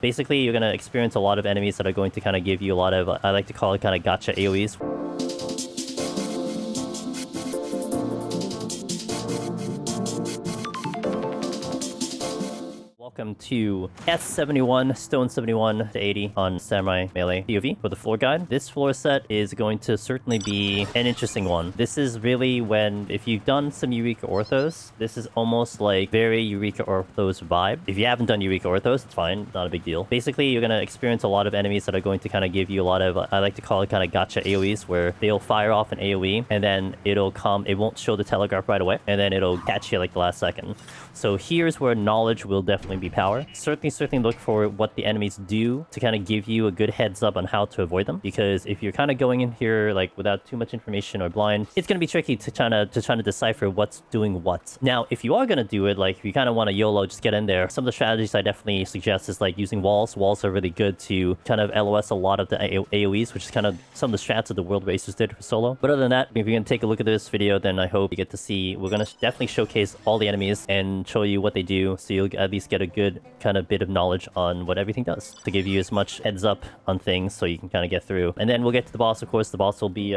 Basically, you're going to experience a lot of enemies that are going to kind of give you a lot of, I like to call it kind of gotcha AoEs. Welcome to S71-80 on Samurai Melee POV for the floor guide. This floor set is going to certainly be an interesting one. This is really when, if you've done some Eureka Orthos, this is almost like very Eureka Orthos vibe. If you haven't done Eureka Orthos, it's fine, not a big deal. Basically, you're going to experience a lot of enemies that are going to kind of give you a lot of, I like to call it kind of gotcha AoEs, where they'll fire off an AoE, and then it'll come, it won't show the telegraph right away, and then it'll catch you like the last second. So here's where knowledge will definitely be power. Certainly look for what the enemies do to kind of give you a good heads up on how to avoid them, because if you're kind of going in here like without too much information or blind, it's going to be tricky to try to decipher what's doing what. Now, if you are going to do it, like if you kind of want to YOLO, just get in there. Some of the strategies I definitely suggest is like using walls. Walls are really good to kind of LOS a lot of the AoEs, which is kind of some of the strats that the World Racers did for solo. But other than that, if you're going to take a look at this video, then I hope you get to see, we're going to definitely showcase all the enemies and show you what they do, so you'll at least get a good kind of bit of knowledge on what everything does, to give you as much heads up on things so you can kind of get through. And then we'll get to the boss. Of course, the boss will be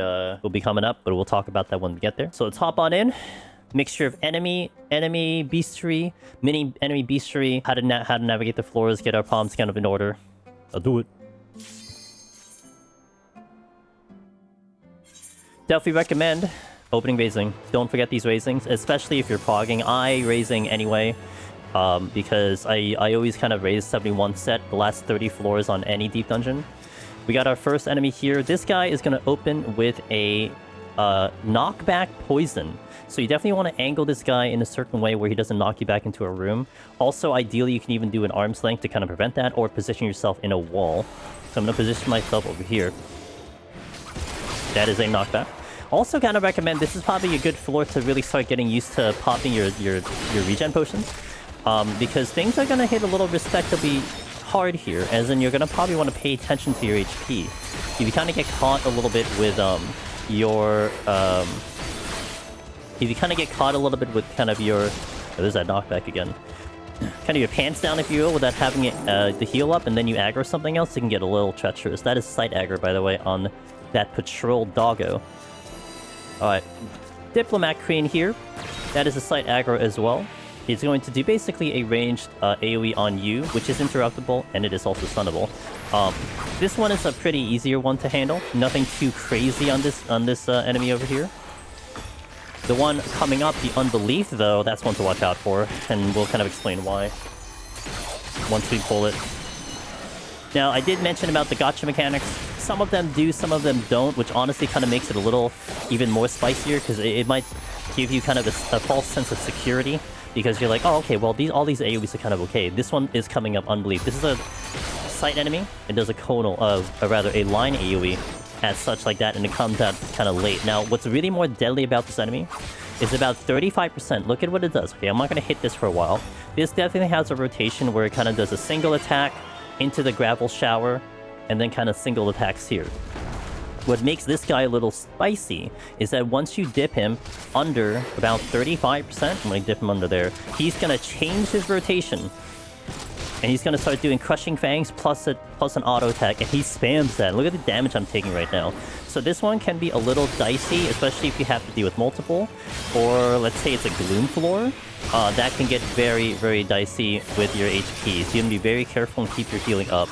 coming up, but we'll talk about that when we get there. So let's hop on in. Mixture of enemy beastry, mini enemy beastry, how to navigate the floors, get our palms kind of in order. I'll do it. Definitely recommend opening raising. Don't forget these raisings, especially if you're progging. I raising anyway, because I always kind of raise 71 set the last 30 floors on any deep dungeon. We got our first enemy here. This guy is going to open with a knockback poison. So you definitely want to angle this guy in a certain way where he doesn't knock you back into a room. Also, ideally, you can even do an arm's length to kind of prevent that, or position yourself in a wall. So I'm going to position myself over here. That is a knockback. Also kind of recommend, this is probably a good floor to really start getting used to popping your regen potions. Because things are going to hit a little respectably hard here, as in you're going to probably want to pay attention to your HP. If you kind of get caught a little bit with if you kind of get caught a little bit with kind of your... Oh, there's that knockback again. Kind of your pants down, if you will, without having it the heal up, and then you aggro something else, it can get a little treacherous. That is sight aggro, by the way, on that patrol doggo. Alright. Diplomat Crane here. That is a sight aggro as well. It's going to do basically a ranged AoE on you, which is interruptible, and it is also stunnable. This one is a pretty easier one to handle. Nothing too crazy on this enemy over here. The one coming up, the Unbelief, though, that's one to watch out for, and we'll kind of explain why once we pull it. Now, I did mention about the gotcha mechanics. Some of them do, some of them don't, which honestly kind of makes it a little even more spicier, because it might give you kind of a false sense of security, because you're like, oh, okay, well, all these AoEs are kind of okay. This one is coming up Unbelief. This is a sight enemy. It does a conal, rather a line AoE as such like that, and it comes out kind of late. Now, what's really more deadly about this enemy is about 35%. Look at what it does. Okay, I'm not going to hit this for a while. This definitely has a rotation where it kind of does a single attack into the gravel shower, and then kind of single attacks here. What makes this guy a little spicy is that once you dip him under about 35%, I'm going to dip him under there, he's going to change his rotation. And he's going to start doing Crushing Fangs plus an auto attack, and he spams that. Look at the damage I'm taking right now. So this one can be a little dicey, especially if you have to deal with multiple. Or let's say it's a Gloom floor. That can get very, very dicey with your HP. So you have to be very careful and keep your healing up.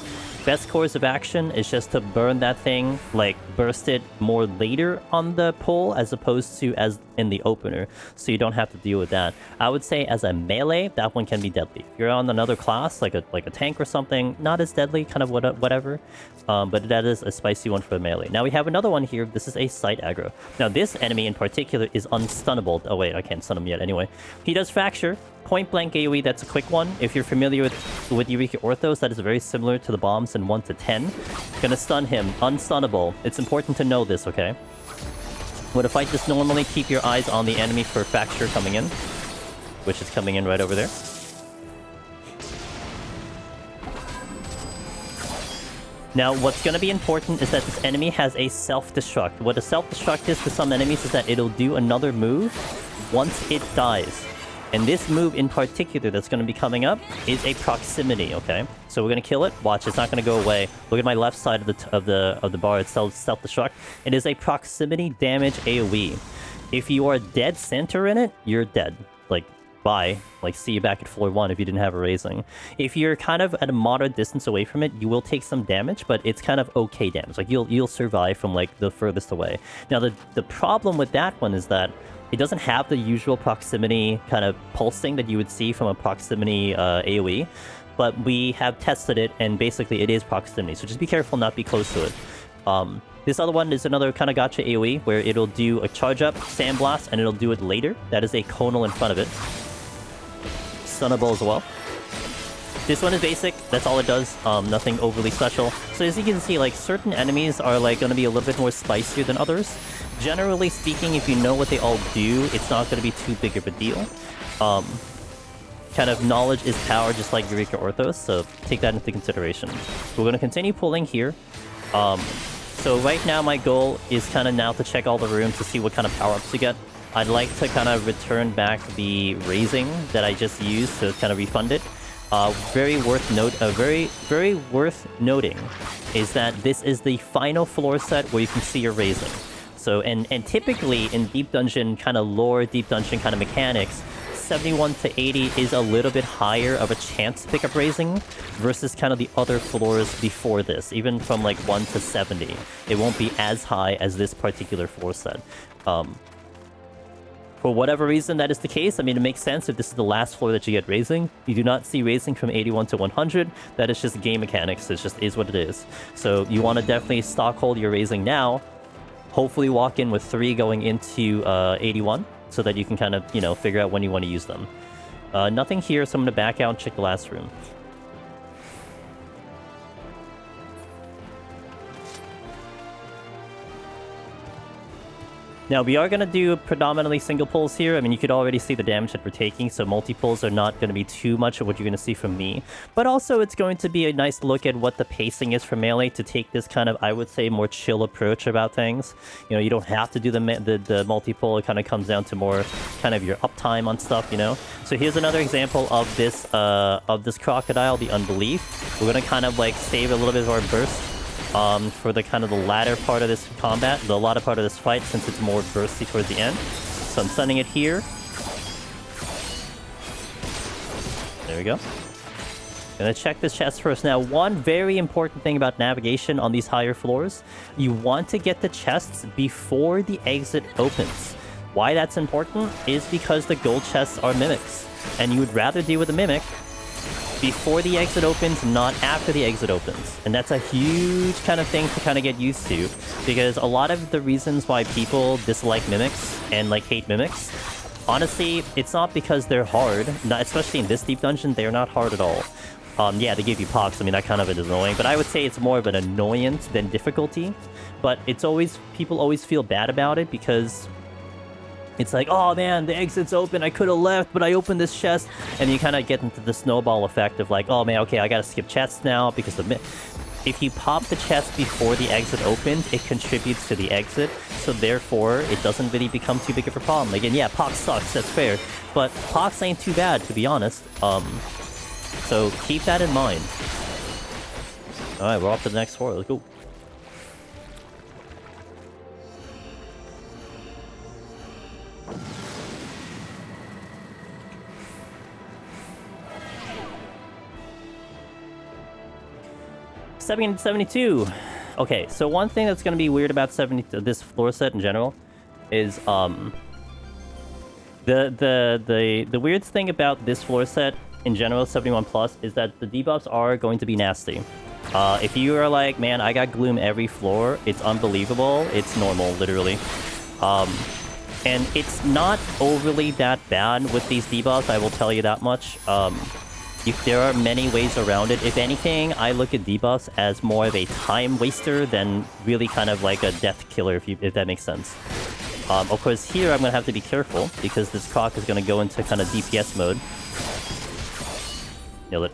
Best course of action is just to burn that thing, like burst it more later on the pull as opposed to as in the opener, so you don't have to deal with that. I would say as a melee, that one can be deadly. If you're on another class, like a tank or something, not as deadly, kind of whatever. But that is a spicy one for the melee. Now we have another one here. This is a sight aggro. Now this enemy in particular is unstunnable. Oh wait, I can't stun him yet anyway. He does fracture. Point blank AoE, that's a quick one. If you're familiar with Eureka Orthos, that is very similar to the bombs in 1 to 10. Gonna stun him. Unstunnable. It's important to know this, okay? When to fight this normally, keep your eyes on the enemy for fracture coming in, which is coming in right over there. Now, what's going to be important is that this enemy has a self-destruct. What a self-destruct is for some enemies is that it'll do another move once it dies. And this move in particular that's going to be coming up is a proximity, okay? So we're going to kill it. Watch, it's not going to go away. Look at my left side of the bar. It's self-destruct. It is a proximity damage AoE. If you are dead center in it, you're dead. Like, bye. Like, see you back at floor 1 if you didn't have a raising. If you're kind of at a moderate distance away from it, you will take some damage, but it's kind of okay damage. Like, you'll survive from, like, the furthest away. Now, the problem with that one is that it doesn't have the usual proximity kind of pulsing that you would see from a proximity AoE, but we have tested it, and basically it is proximity, so just be careful not be close to it. This other one is another kind of gotcha AoE, where it'll do a charge up, sandblast, and it'll do it later. That is a conal in front of it. Stunnable as well. This one is basic, that's all it does, nothing overly special. So as you can see, like, certain enemies are, like, going to be a little bit more spicier than others. Generally speaking, if you know what they all do, it's not going to be too big of a deal. Kind of knowledge is power, just like Eureka Orthos, so take that into consideration. We're going to continue pulling here. So right now my goal is kind of now to check all the rooms to see what kind of power-ups you get. I'd like to kind of return back the raising that I just used to kind of refund it. Very worth noting is that this is the final floor set where you can see your raising. So, and typically in Deep Dungeon kind of lore, Deep Dungeon kind of mechanics, 71 to 80 is a little bit higher of a chance to pick up raising versus kind of the other floors before this. Even from like 1 to 70, it won't be as high as this particular floor set. For whatever reason that is the case, I mean, it makes sense if this is the last floor that you get raising. You do not see raising from 81 to 100. That is just game mechanics. It just is what it is. So you want to definitely stockhold your raising now. Hopefully walk in with 3 going into 81 so that you can kind of, you know, figure out when you want to use them. Nothing here, so I'm going to back out and check the last room. Now, we are going to do predominantly single pulls here. I mean, you could already see the damage that we're taking, so multi-pulls are not going to be too much of what you're going to see from me. But also, it's going to be a nice look at what the pacing is for Melee to take this kind of, I would say, more chill approach about things. You know, you don't have to do the multi-pull. It kind of comes down to more kind of your uptime on stuff, you know? So here's another example of this crocodile, the Unbelief. We're going to kind of, like, save a little bit of our burst for the kind of the latter part of this combat, the latter part of this fight, since it's more bursty towards the end. So I'm sending it here. There we go. Gonna check this chest first. Now, one very important thing about navigation on these higher floors, you want to get the chests before the exit opens. Why that's important is because the gold chests are mimics, and you would rather deal with a mimic before the exit opens, not after the exit opens. And that's a huge kind of thing to kind of get used to, because a lot of the reasons why people dislike mimics and like hate mimics, honestly, it's not because they're hard. Not, especially in this deep dungeon, they're not hard at all. Yeah, they give you pox. I mean, that kind of is annoying, but I would say it's more of an annoyance than difficulty. But it's always, people always feel bad about it because it's like, oh man, the exit's open, I could have left, but I opened this chest. And you kind of get into the snowball effect of like, oh man, okay, I gotta skip chests now because of if you pop the chest before the exit opens, it contributes to the exit. So therefore, it doesn't really become too big of a problem. Again, yeah, Pox sucks, that's fair. But Pox ain't too bad, to be honest. So keep that in mind. Alright, we're off to the next floor, let's go. S71-80. Okay, so one thing that's going to be weird about this floor set in general is the weird thing about this floor set in general, 71 plus, is that the debuffs are going to be nasty. If you are like, man, I got gloom every floor, it's unbelievable. It's normal, literally. And it's not overly that bad with these debuffs, I will tell you that much. There are many ways around it. If anything, I look at debuffs as more of a time waster than really kind of like a death killer, if that makes sense. Of course, here I'm going to have to be careful because this croc is going to go into kind of DPS mode. Nailed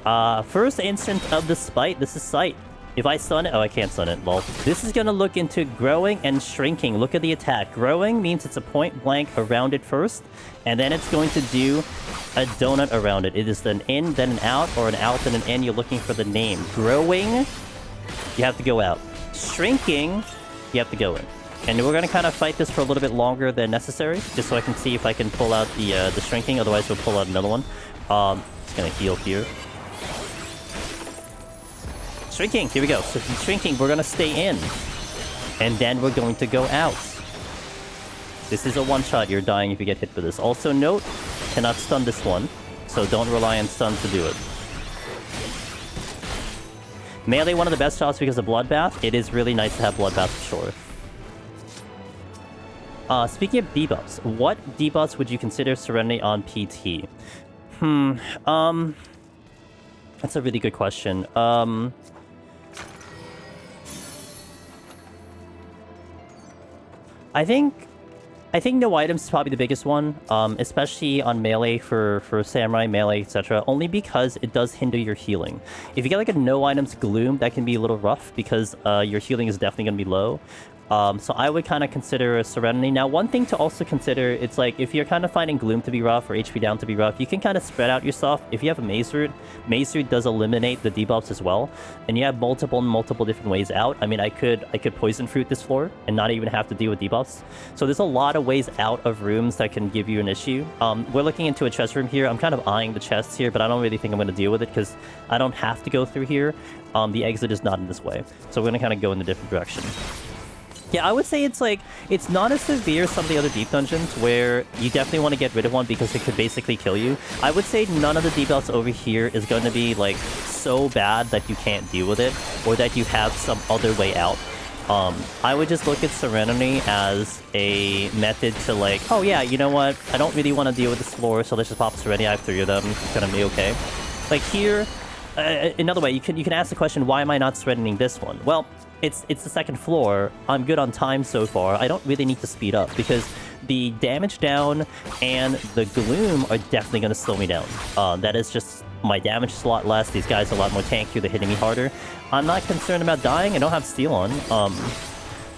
it. First instant of the spite. This is sight. If I stun it... Oh, I can't stun it. Well, this is going to look into growing and shrinking. Look at the attack. Growing means it's a point blank around it first, and then it's going to do a donut around it. It is an in, then an out, or an out, then an in. You're looking for the name. Growing, you have to go out. Shrinking, you have to go in. And we're going to kind of fight this for a little bit longer than necessary, just so I can see if I can pull out the shrinking. Otherwise, we'll pull out another one. Just going to heal here. Shrinking, here we go. So shrinking, we're going to stay in. And then we're going to go out. This is a one-shot. You're dying if you get hit with this. Also note, cannot stun this one. So don't rely on stun to do it. Melee, one of the best shots because of Bloodbath. It is really nice to have Bloodbath for sure. Speaking of debuffs, what debuffs would you consider Serenity on PT? That's a really good question. I think no items is probably the biggest one, especially on melee for samurai, melee, etc. Only because it does hinder your healing. If you get like a no items gloom, that can be a little rough because your healing is definitely going to be low. So I would kind of consider a Serenity. Now, one thing to also consider, it's like if you're kind of finding Gloom to be rough or HP down to be rough, you can kind of spread out your stuff. If you have a Maze Root does eliminate the debuffs as well, and you have multiple different ways out. I mean, I could Poison Fruit this floor and not even have to deal with debuffs. So there's a lot of ways out of rooms that can give you an issue. We're looking into a chest room here. I'm kind of eyeing the chests here, but I don't really think I'm going to deal with it because I don't have to go through here. The exit is not in this way, so we're going to kind of go in a different direction. Yeah, I would say it's not as severe as some of the other deep dungeons where you definitely want to get rid of one because it could basically kill you. I would say none of the debuffs over here is going to be like so bad that you can't deal with it or that you have some other way out. I would just look at Serenity as a method to like, oh yeah, you know what? I don't really want to deal with this floor, so let's just pop Serenity. I have 3 of them. It's gonna be okay. Like here, another way, you can ask the question, why am I not Serenying this one? Well, it's the second floor. I'm good on time so far. I don't really need to speed up because the damage down and the gloom are definitely going to slow me down. That is just, my damage is a lot less. These guys are a lot more tankier. They're hitting me harder. I'm not concerned about dying. I don't have steal on.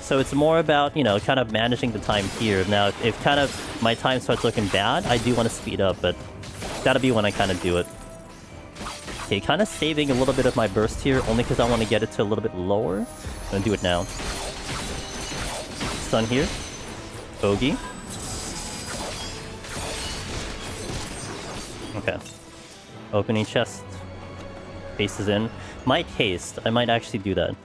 So it's more about, you know, kind of managing the time here. Now, if kind of my time starts looking bad, I do want to speed up, but that'll be when I kind of do it. Okay, kind of saving a little bit of my burst here, only because I want to get it to a little bit lower. I'm going to do it now. Stun here. Bogey. Okay. Opening chest. Haste is in. Might haste. I might actually do that.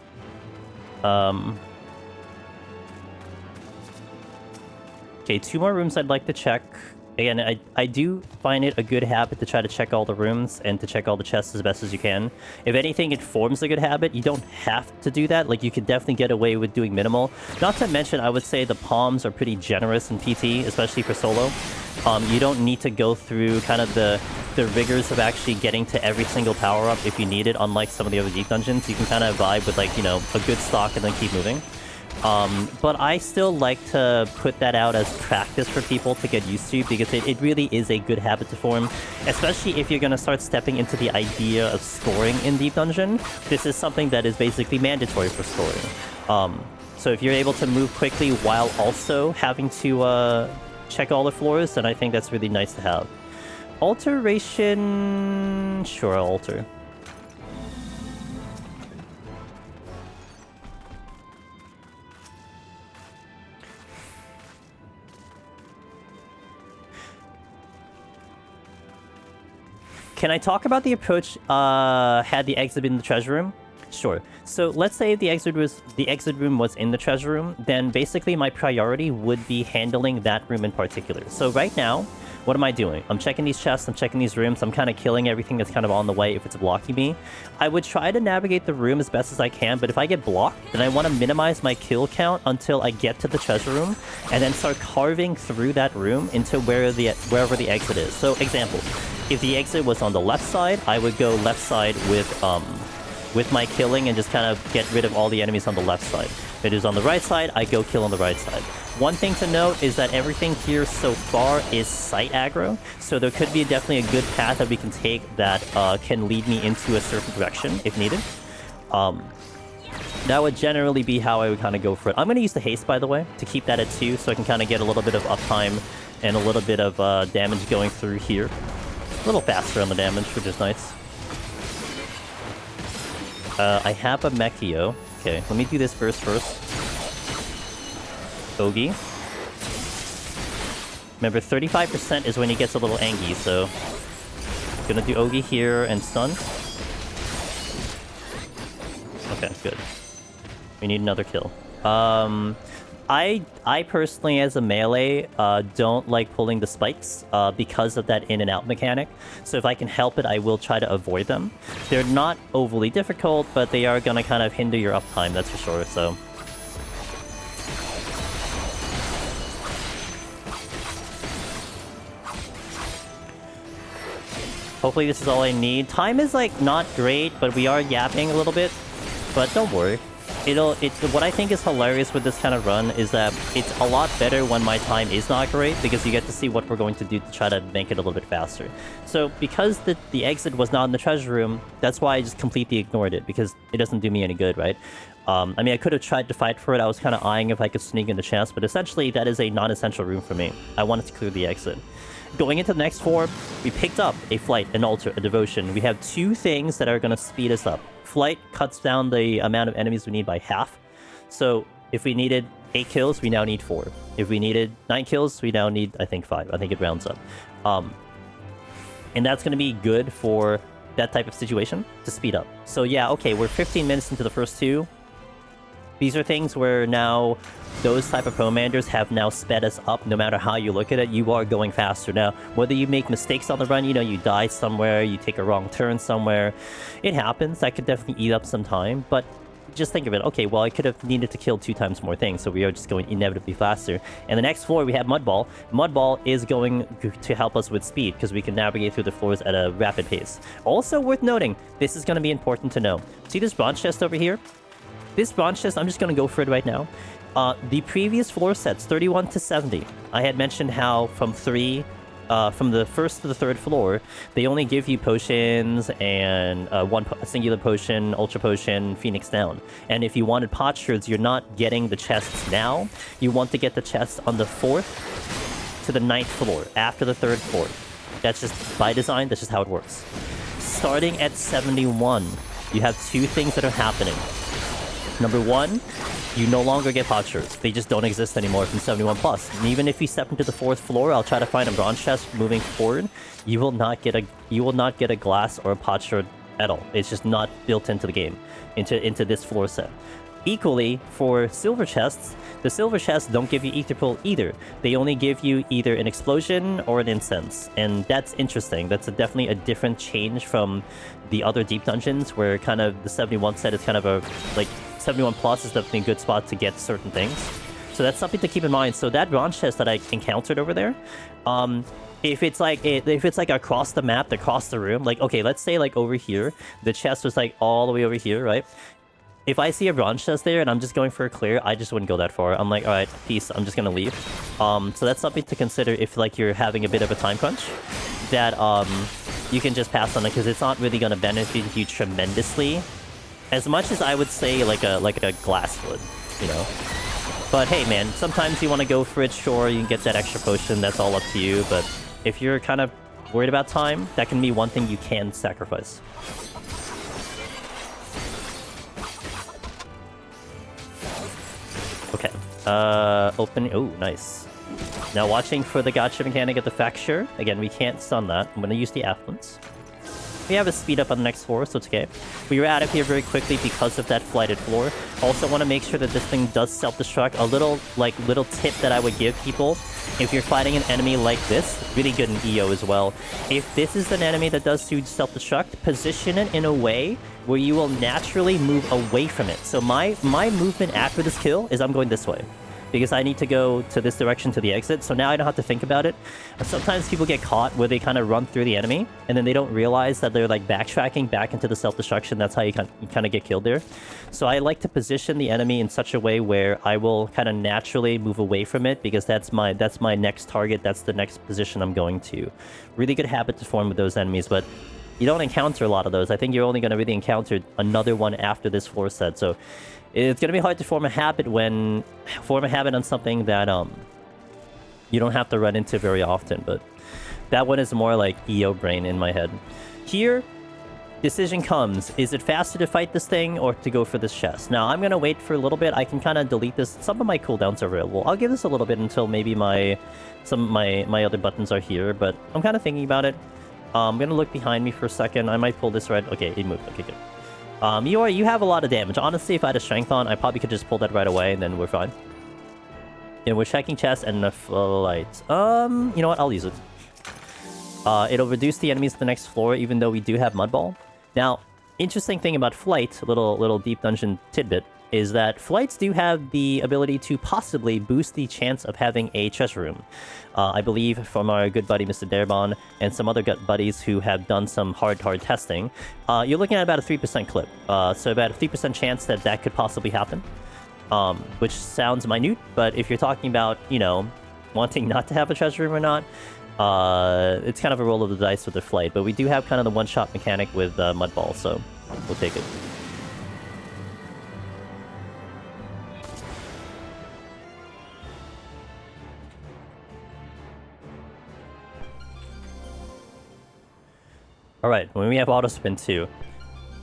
Okay, 2 more rooms I'd like to check. Again, I do find it a good habit to try to check all the rooms and to check all the chests as best as you can. If anything, it forms a good habit. You don't have to do that. Like, you could definitely get away with doing minimal. Not to mention, I would say the palms are pretty generous in PT, especially for solo. You don't need to go through kind of the rigors of actually getting to every single power-up if you need it, unlike some of the other deep dungeons. You can kind of vibe with, like, you know, a good stock and then keep moving. But I still like to put that out as practice for people to get used to, because it really is a good habit to form, especially if you're going to start stepping into the idea of scoring in Deep Dungeon. This is something that is basically mandatory for scoring. So if you're able to move quickly while also having to check all the floors, then I think that's really nice to have. Alteration... Sure, I'll alter. Can I talk about the approach had the exit been in the treasure room? Sure. So let's say the exit room was in the treasure room, then basically my priority would be handling that room in particular. So right now, what am I doing? I'm checking these chests, I'm checking these rooms, I'm kind of killing everything that's kind of on the way if it's blocking me. I would try to navigate the room as best as I can, but if I get blocked, then I want to minimize my kill count until I get to the treasure room, and then start carving through that room into wherever the exit is. So example, if the exit was on the left side, I would go left side with my killing and just kind of get rid of all the enemies on the left side. If it is on the right side, I go kill on the right side. One thing to note is that everything here so far is site aggro, so there could be definitely a good path that we can take that can lead me into a certain direction if needed. That would generally be how I would kind of go for it. I'm going to use the haste, by the way, to keep that at 2, so I can kind of get a little bit of uptime and a little bit of damage going through here. A little faster on the damage, which is nice. I have a Mechio. Okay, let me do this burst first. Ogi. Remember, 35% is when he gets a little angry, so... Gonna do Ogi here and stun. Okay, good. We need another kill. I personally, as a melee, don't like pulling the spikes because of that in and out mechanic. So if I can help it, I will try to avoid them. They're not overly difficult, but they are gonna kind of hinder your uptime, that's for sure, so... Hopefully this is all I need. Time is, like, not great, but we are yapping a little bit. But don't worry. What I think is hilarious with this kind of run is that it's a lot better when my time is not great, because you get to see what we're going to do to try to make it a little bit faster. So, because the exit was not in the treasure room, that's why I just completely ignored it, because it doesn't do me any good, right? I mean, I could have tried to fight for it. I was kind of eyeing if I could sneak in the chest, but essentially, that is a non-essential room for me. I wanted to clear the exit. Going into the next 4, we picked up a Flight, an Altar, a Devotion. We have 2 things that are going to speed us up. Flight cuts down the amount of enemies we need by half. So if we needed 8 kills, we now need 4. If we needed 9 kills, we now need, I think, 5. I think it rounds up. And that's going to be good for that type of situation to speed up. So yeah, okay, we're 15 minutes into the first 2. These are things where now those type of commanders have now sped us up. No matter how you look at it, you are going faster. Now, whether you make mistakes on the run, you know, you die somewhere, you take a wrong turn somewhere, it happens. That could definitely eat up some time, but just think of it. Okay, well, I could have needed to kill 2 times more things, so we are just going inevitably faster. And the next floor, we have Mudball. Mudball is going to help us with speed, because we can navigate through the floors at a rapid pace. Also worth noting, this is going to be important to know. See this bronze chest over here? This bronze chest, I'm just going to go for it right now. The previous floor sets, 31 to 70, I had mentioned how from the 1st to the 3rd floor, they only give you potions and a singular potion, ultra potion, phoenix down. And if you wanted potsherds, you're not getting the chests now. You want to get the chests on the 4th to the 9th floor, after the 3rd floor. That's just by design, that's just how it works. Starting at 71, you have 2 things that are happening. Number 1, you no longer get potsherds. They just don't exist anymore from 71 plus. And even if you step into the 4th floor, I'll try to find a bronze chest moving forward. You will not get a glass or a potsherd at all. It's just not built into the game, into this floor set. Equally, for silver chests, the silver chests don't give you Ether Pull either. They only give you either an explosion or an incense. And that's interesting. That's definitely a different change from the other deep dungeons, where kind of the 71 set is kind of a, like, 71 plus is definitely a good spot to get certain things. So that's something to keep in mind. So that bronze chest that I encountered over there, if it's like across the map, across the room, like, okay, let's say like over here, the chest was like all the way over here, right? If I see a bronze chest there and I'm just going for a clear, I just wouldn't go that far. I'm like, all right, peace, I'm just gonna leave. So that's something to consider if like you're having a bit of a time crunch, that you can just pass on it, because it's not really gonna benefit you tremendously, as much as I would say like a glass would, you know. But hey, man, sometimes you want to go for it. Sure, you can get that extra potion. That's all up to you. But if you're kind of worried about time, that can be one thing you can sacrifice. Okay. Open. Oh, nice. Now watching for the gotcha mechanic at the fracture. Again, we can't stun that. I'm going to use the affluence. We have a speed up on the next floor, so it's okay. We were out of here very quickly because of that flighted floor. Also want to make sure that this thing does self-destruct. A little tip that I would give people, if you're fighting an enemy like this, really good in EO as well. If this is an enemy that does self-destruct, position it in a way where you will naturally move away from it. So my movement after this kill is I'm going this way, because I need to go to this direction to the exit, so now I don't have to think about it. Sometimes people get caught where they kind of run through the enemy, and then they don't realize that they're like backtracking back into the self-destruction. That's how you kind of get killed there. So I like to position the enemy in such a way where I will kind of naturally move away from it, because that's my next target, that's the next position I'm going to. Really good habit to form with those enemies, but You don't encounter a lot of those. I think you're only going to really encounter another one after this floor set. So it's going to be hard to form a habit on something that you don't have to run into very often. But that one is more like EO brain in my head. Here, decision comes. Is it faster to fight this thing or to go for this chest? Now, I'm going to wait for a little bit. I can kind of delete this. Some of my cooldowns are available. I'll give this a little bit until maybe some of my other buttons are here. But I'm kind of thinking about it. I'm going to look behind me for a second. I might pull this right. Okay, it moved. Okay, good. You have a lot of damage. Honestly, if I had a strength on, I probably could just pull that right away and then we're fine. And we're checking chest and the flight. You know what? I'll use it. It'll reduce the enemies to the next floor, even though we do have Mudball. Now, interesting thing about flight, little deep dungeon tidbit, is that flights do have the ability to possibly boost the chance of having a treasure room. I believe from our good buddy Mr. Darebon and some other good buddies who have done some hard testing, you're looking at about a 3% clip. So about a 3% chance that could possibly happen, which sounds minute, but if you're talking about, you know, wanting not to have a treasure room or not, it's kind of a roll of the dice with the flight. But we do have kind of the one-shot mechanic with Mudball, so we'll take it. Alright, when we have auto spin too.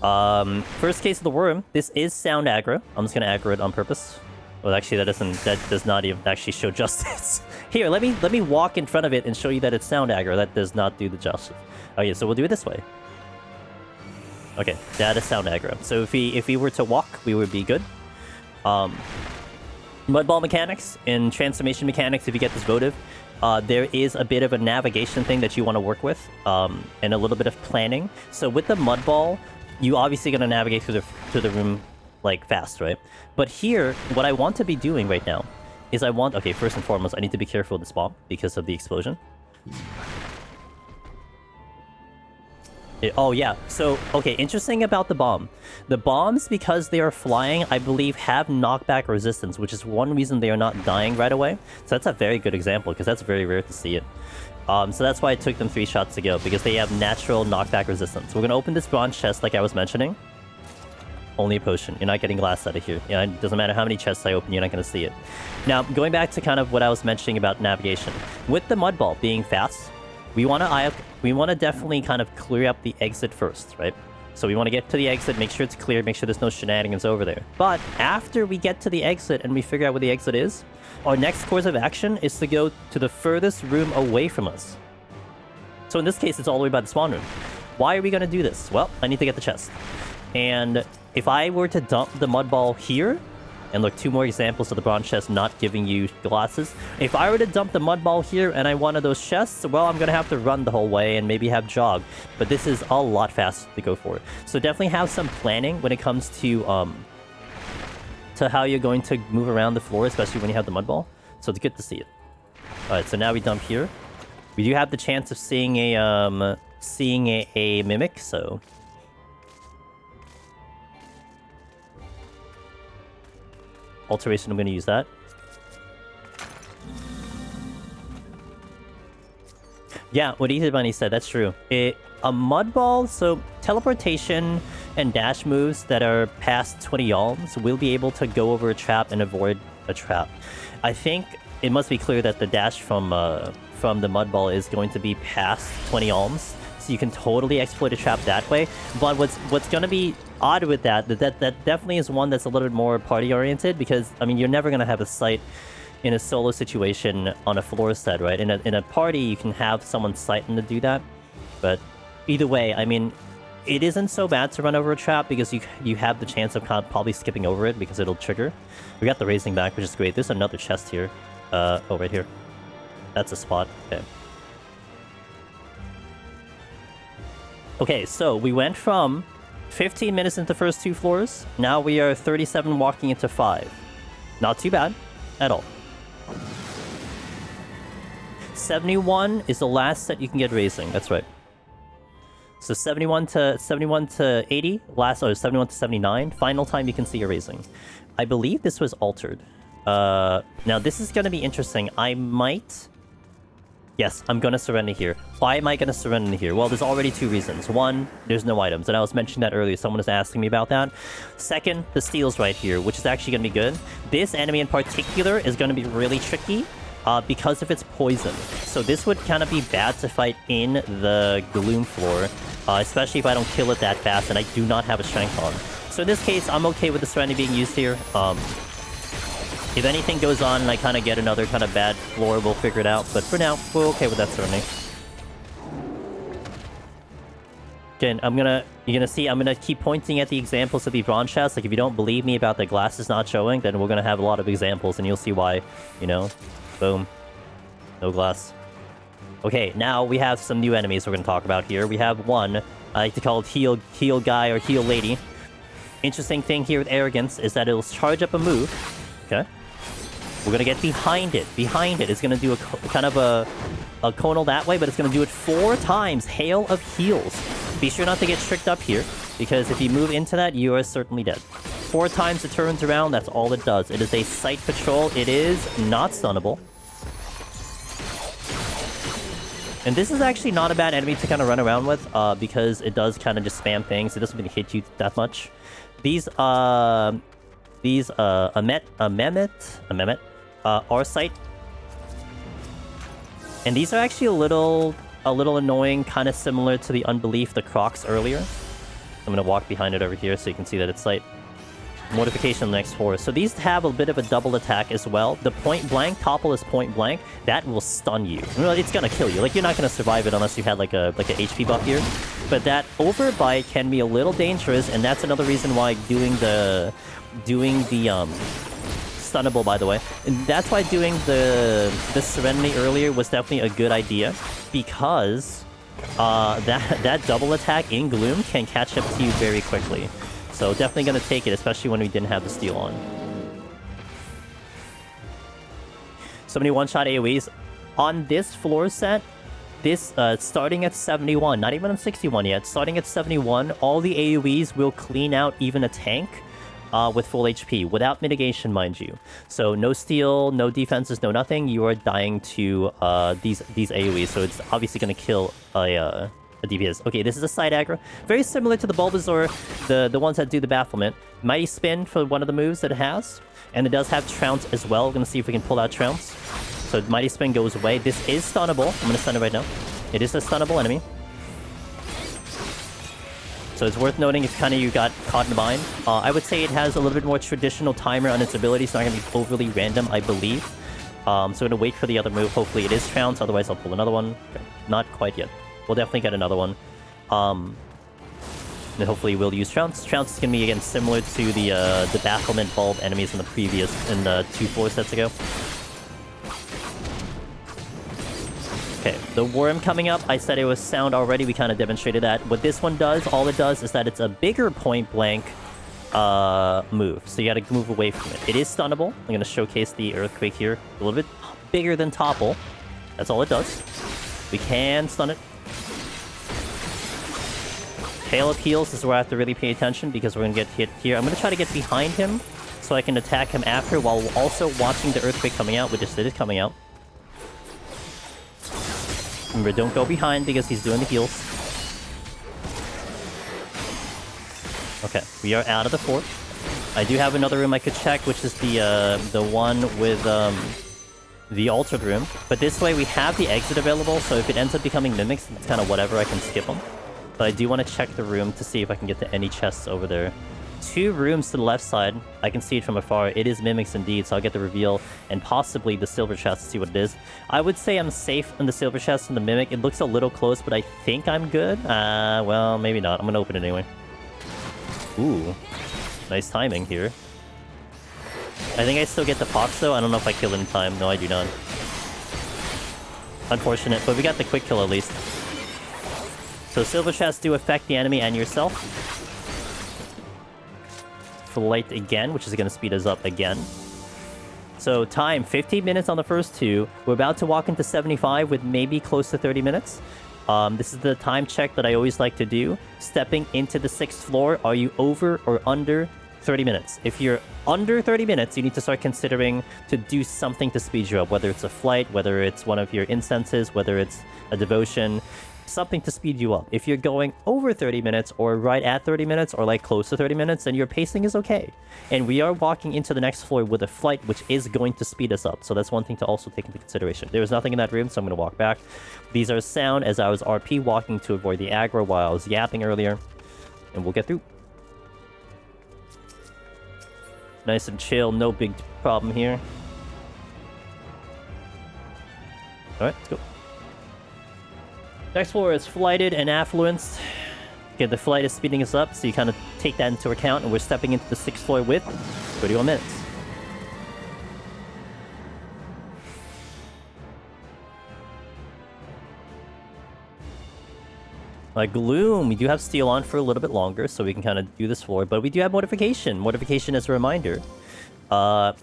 First case of the worm, this is sound aggro. I'm just gonna aggro it on purpose. Well, actually, that does not even actually show justice. Here, let me walk in front of it and show you that it's sound aggro. That does not do the justice. Okay, so we'll do it this way. Okay, that is sound aggro. So if we were to walk, we would be good. Mudball mechanics and transformation mechanics, if you get this votive, there is a bit of a navigation thing that you want to work with, and a little bit of planning. So with the Mudball, you obviously going to navigate through the room like fast, right? But here, what I want to be doing right now is okay, first and foremost, I need to be careful with this bomb because of the explosion. Oh yeah, so, okay, interesting about the bomb. The bombs, because they are flying, I believe, have knockback resistance, which is one reason they are not dying right away. So that's a very good example, because that's very rare to see it. So that's why it took them 3 shots to go, because they have natural knockback resistance. We're going to open this bronze chest, like I was mentioning. Only a potion. You're not getting glass out of here. Yeah, it doesn't matter how many chests I open, you're not going to see it. Now, going back to kind of what I was mentioning about navigation. With the Mudball being fast, we want to definitely kind of clear up the exit first, right? So we want to get to the exit, make sure it's clear, make sure there's no shenanigans over there. But after we get to the exit and we figure out where the exit is, our next course of action is to go to the furthest room away from us. So in this case, it's all the way by the spawn room. Why are we going to do this? Well, I need to get the chest. And if I were to dump the Mudball here, and look, 2 more examples of the bronze chest not giving you glasses. If I were to dump the Mudball here and I wanted those chests, well, I'm going to have to run the whole way and maybe have jog. But this is a lot faster to go for. So definitely have some planning when it comes to how you're going to move around the floor, especially when you have the Mudball. So it's good to see it. Alright, so now we dump here. We do have the chance of seeing a mimic, so... Alteration, I'm going to use that. Yeah, what Bunny said, that's true. A Mudball, so teleportation and dash moves that are past 20 yalms will be able to go over a trap and avoid a trap. I think it must be clear that the dash from the Mudball is going to be past 20 yalms, so you can totally exploit a trap that way. But what's going to be odd with that definitely is one that's a little bit more party-oriented, because, I mean, you're never going to have a sight in a solo situation on a floor set, right? In a party, you can have someone sighting to do that, but either way, I mean, it isn't so bad to run over a trap, because you have the chance of probably skipping over it, because it'll trigger. We got the raising back, which is great. There's another chest here. Oh, right here. That's a spot. Okay. Okay, so we went from 15 minutes into the first 2 floors. Now we are 37 walking into 5. Not too bad at all. 71 is the last set you can get raising. That's right. So 71 to 80, last, 71 to 79, final time you can see a raising. I believe this was altered. Now this is going to be interesting. I might Yes, I'm gonna surrender here. Why am I gonna surrender here? Well, there's already two reasons. One, there's no items, and I was mentioning that earlier. Someone was asking me about that. Second, the steel's right here, which is actually gonna be good. This enemy in particular is gonna be really tricky because of its poison. So this would kind of be bad to fight in the Gloom floor, especially if I don't kill it that fast, and I do not have a strength on. So in this case, I'm okay with the Serenity being used here. If anything goes on and I kind of get another kind of bad floor, we'll figure it out. But for now, we're okay with that Serenity. Again, you're gonna see, I'm gonna keep pointing at the examples of the bronze chests. Like, if you don't believe me about the glasses not showing, then we're gonna have a lot of examples, and you'll see why, you know? Boom. No glass. Okay, now we have some new enemies we're gonna talk about here. We have one, I like to call it heal guy or heal lady. Interesting thing here with Arrogance is that it'll charge up a move. Okay. We're gonna get behind it. Behind it is gonna do a kind of a conal that way, but it's gonna do it 4 times. Hail of heals. Be sure not to get tricked up here, because if you move into that, you are certainly dead. 4 times it turns around, that's all it does. It is a sight patrol. It is not stunnable. And this is actually not a bad enemy to kind of run around with, because it does kind of just spam things. It doesn't really hit you that much. These Amemet are sight. And these are actually a little annoying, kind of similar to the Unbelief, the Crocs earlier. I'm gonna walk behind it over here so you can see that it's sight. Mortification next 4. So these have a bit of a double attack as well. The point blank, topple is point blank. That will stun you. It's gonna kill you. Like, you're not gonna survive it unless you had like a HP buff here. But that overbite can be a little dangerous, and that's another reason why doing the stunnable, by the way. And that's why doing the Serenity earlier was definitely a good idea, because that double attack in Gloom can catch up to you very quickly. So definitely gonna take it, especially when we didn't have the steel on. So many one-shot AoEs. On this floor set, this starting at 71, not even on 61 yet, starting at 71, all the AoEs will clean out even a tank with full HP, without mitigation, mind you. So no steel, no defenses, no nothing, you are dying to these AoEs, so it's obviously gonna kill a DPS. Okay, this is a side aggro. Very similar to the Bulbasaur, the ones that do the Bafflement. Mighty Spin for one of the moves that it has. And it does have Trounce as well. We're going to see if we can pull out Trounce. So Mighty Spin goes away. This is stunnable. I'm going to stun it right now. It is a stunnable enemy. So it's worth noting if kind of you got caught in a bind. I would say it has a little bit more traditional timer on its ability. It's not going to be overly random, I believe. So I'm going to wait for the other move. Hopefully it is Trounce. Otherwise I'll pull another one. Okay. Not quite yet. We'll definitely get another one. And hopefully we'll use Trounce. Trounce is going to be, again, similar to the Bafflement Bulb enemies in the 2 floor sets ago. Okay, the Worm coming up. I said it was sound already. We kind of demonstrated that. What this one does, all it does is that it's a bigger point blank move. So you got to move away from it. It is stunnable. I'm going to showcase the Earthquake here. A little bit bigger than Topple. That's all it does. We can stun it. Hail of Heals is where I have to really pay attention, because we're going to get hit here. I'm going to try to get behind him so I can attack him after, while also watching the Earthquake coming out, which is it is coming out. Remember, don't go behind because he's doing the heals. Okay, we are out of the fort. I do have another room I could check, which is the one with the altered room. But this way we have the exit available, so if it ends up becoming mimics, it's kind of whatever, I can skip them. But I do want to check the room to see if I can get to any chests over there. 2 rooms to the left side. I can see it from afar. It is mimics indeed, so I'll get the reveal and possibly the silver chest to see what it is. I would say I'm safe in the silver chest and the mimic. It looks a little close, but I think I'm good. Well, maybe not. I'm going to open it anyway. Ooh. Nice timing here. I think I still get the Pox, though. I don't know if I kill it in time. No, I do not. Unfortunate, but we got the quick kill at least. So silver chests do affect the enemy and yourself. Flight again, which is going to speed us up again. So time, 15 minutes on the first 2. We're about to walk into 75 with maybe close to 30 minutes. This is the time check that I always like to do. Stepping into the 6th floor, are you over or under 30 minutes. If you're under 30 minutes, you need to start considering to do something to speed you up, whether it's a flight, whether it's one of your incenses, whether it's a devotion, something to speed you up. If you're going over 30 minutes or right at 30 minutes or like close to 30 minutes, then your pacing is okay. And we are walking into the next floor with a flight, which is going to speed us up. So that's one thing to also take into consideration. There was nothing in that room, so I'm going to walk back. These are sound as I was RP walking to avoid the aggro while I was yapping earlier. And we'll get through. Nice and chill, no big problem here. Alright, let's go. Next floor is flighted and affluenced. Okay, the flight is speeding us up, so you kind of take that into account, and we're stepping into the 6th floor with 31 minutes. Gloom, we do have Steel on for a little bit longer, so we can kind of do this floor, but we do have Mortification. Mortification, as a reminder,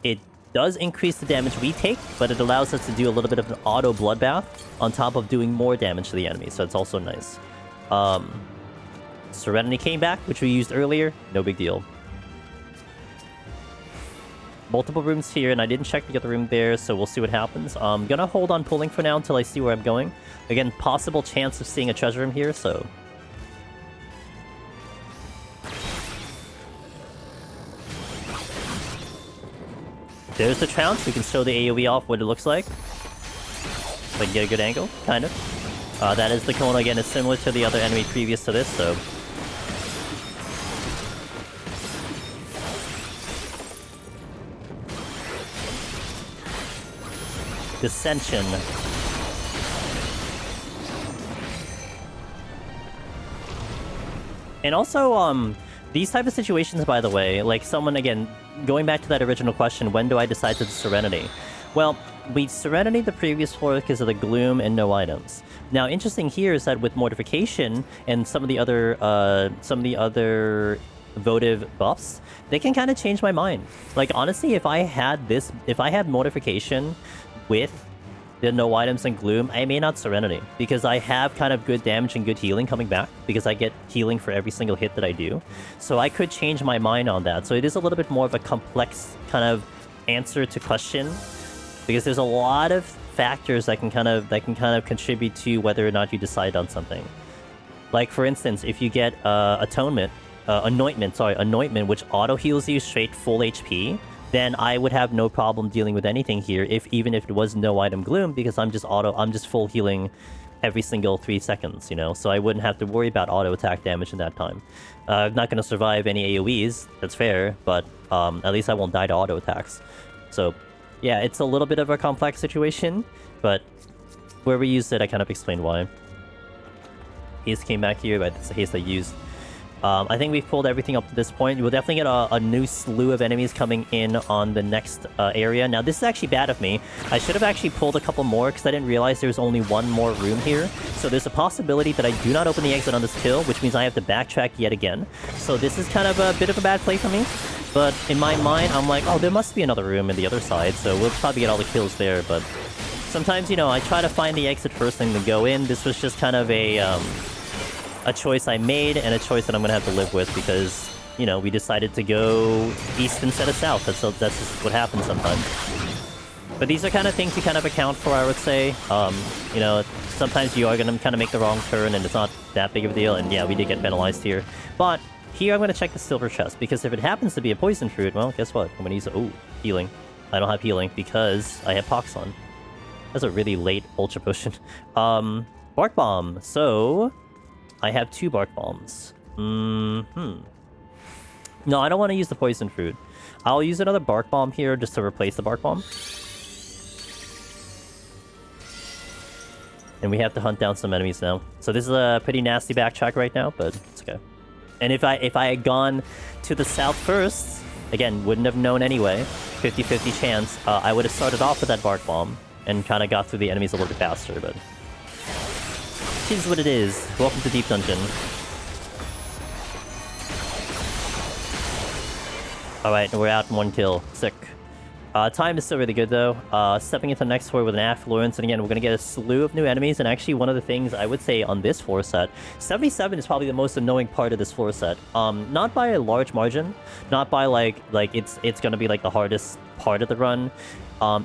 it does increase the damage we take, but it allows us to do a little bit of an auto bloodbath on top of doing more damage to the enemy, so it's also nice. Serenity came back, which we used earlier, no big deal. Multiple rooms here, and I didn't check the other room there, so we'll see what happens. I'm gonna hold on pulling for now until I see where I'm going. Again, possible chance of seeing a treasure room here, so... There's the trounce. We can show the AoE off what it looks like. So I can get a good angle, kind of. That is the Kona. Again, it's similar to the other enemy previous to this, so... Dissension. And also, these type of situations, by the way, like someone, again, going back to that original question, when do I decide to Serenity? Well, we Serenity the previous floor because of the gloom and no items. Now, interesting here is that with Mortification and some of the other votive buffs, they can kind of change my mind. Like, honestly, if I had Mortification with the no items and gloom, I may not Serenity, because I have kind of good damage and good healing coming back, because I get healing for every single hit that I do. So I could change my mind on that. So it is a little bit more of a complex kind of answer to question, because there's a lot of factors that can kind of contribute to whether or not you decide on something. Like, for instance, if you get Anointment, which auto heals you straight full HP, then I would have no problem dealing with anything here, even if it was no item gloom, because I'm just full healing every single 3 seconds, you know? So I wouldn't have to worry about auto attack damage in that time. I'm not gonna survive any AoEs, that's fair, but at least I won't die to auto attacks. So yeah, it's a little bit of a complex situation, but where we used it, I kind of explained why. Haste came back here, but it's the haste I used. I think we've pulled everything up to this point. We'll definitely get a new slew of enemies coming in on the next area. Now, this is actually bad of me. I should have actually pulled a couple more, because I didn't realize there's only one more room here. So there's a possibility that I do not open the exit on this kill, which means I have to backtrack yet again. So this is kind of a bit of a bad play for me. But in my mind, I'm like, oh, there must be another room in the other side, so we'll probably get all the kills there. But sometimes, you know, I try to find the exit first thing to go in. This was just kind of a choice I made, and a choice that I'm gonna have to live with, because, you know, we decided to go east instead of south. That's just what happens sometimes. But these are kind of things you kind of account for, I would say. You know, sometimes you are gonna kind of make the wrong turn, and it's not that big of a deal, and yeah, we did get penalized here. But here I'm gonna check the silver chest, because if it happens to be a poison fruit, well, guess what? I'm gonna use... Oh, healing. I don't have healing, because I have Pox on. That's a really late Ultra Potion. Bark Bomb. So... I have 2 Bark Bombs. No, I don't want to use the Poison Fruit. I'll use another Bark Bomb here just to replace the Bark Bomb. And we have to hunt down some enemies now. So this is a pretty nasty backtrack right now, but it's okay. And if I had gone to the south first, again, wouldn't have known anyway, 50-50 chance, I would have started off with that Bark Bomb and kind of got through the enemies a little bit faster, but... It is what it is. Welcome to Deep Dungeon. Alright, we're out in 1 kill. Sick. Time is still really good though. Stepping into the next floor with an Affluence, and again, we're gonna get a slew of new enemies, and actually one of the things I would say on this floor set, 77 is probably the most annoying part of this floor set. Not by a large margin, not by like it's gonna be like the hardest part of the run.